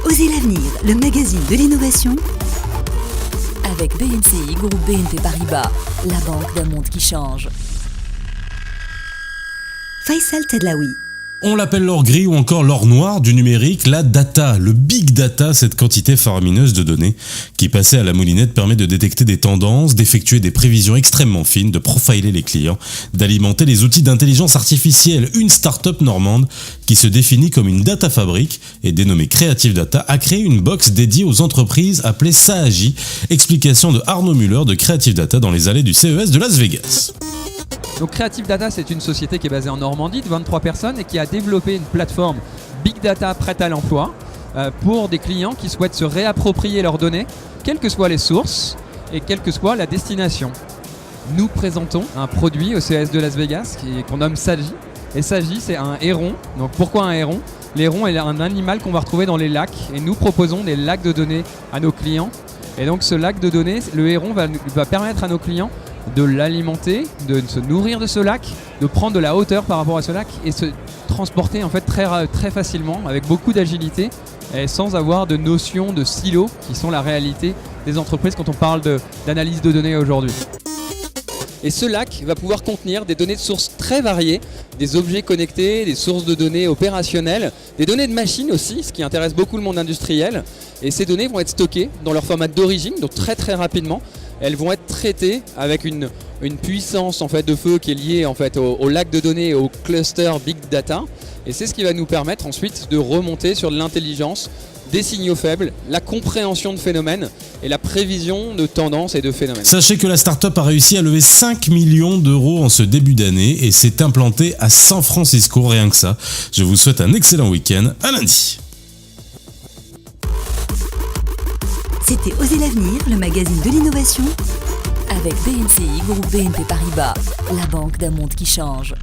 Osez l'avenir, le magazine de l'innovation avec BNCI, groupe BNP Paribas, la banque d'un monde qui change. Faisal Tadlaoui. On l'appelle l'or gris ou encore l'or noir du numérique, la data, le big data, cette quantité faramineuse de données qui, passée à la moulinette, permet de détecter des tendances, d'effectuer des prévisions extrêmement fines, de profiler les clients, d'alimenter les outils d'intelligence artificielle. Une start-up normande qui se définit comme une data fabrique et dénommée Creative Data a créé une box dédiée aux entreprises appelée Saagi. Explication de Arnaud Muller de Creative Data dans les allées du CES de Las Vegas. Donc Creative Data, c'est une société qui est basée en Normandie de 23 personnes et qui a développé une plateforme Big Data prête à l'emploi pour des clients qui souhaitent se réapproprier leurs données, quelles que soient les sources et quelle que soit la destination. Nous présentons un produit au CES de Las Vegas qu'on nomme Saagi. Et Saagi, c'est un héron. Donc pourquoi un héron ? L'héron est un animal qu'on va retrouver dans les lacs et nous proposons des lacs de données à nos clients. Et donc ce lac de données, le héron va permettre à nos clients de l'alimenter, de se nourrir de ce lac, de prendre de la hauteur par rapport à ce lac et se transporter en fait très facilement avec beaucoup d'agilité et sans avoir de notion de silos qui sont la réalité des entreprises quand on parle d'analyse de données aujourd'hui. Et ce lac va pouvoir contenir des données de sources très variées, des objets connectés, des sources de données opérationnelles, des données de machines aussi, ce qui intéresse beaucoup le monde industriel. Et ces données vont être stockées dans leur format d'origine, donc très rapidement. Elles vont être traitées avec une puissance en fait, de feu qui est liée en fait, au lac de données et au cluster Big Data. Et c'est ce qui va nous permettre ensuite de remonter sur de l'intelligence, des signaux faibles, la compréhension de phénomènes et la prévision de tendances et de phénomènes. Sachez que la start-up a réussi à lever 5 millions d'euros en ce début d'année et s'est implantée à San Francisco, rien que ça. Je vous souhaite un excellent week-end, à lundi. C'était Osez l'avenir, le magazine de l'innovation Avec BNCI, groupe BNP Paribas, la banque d'un monde qui change.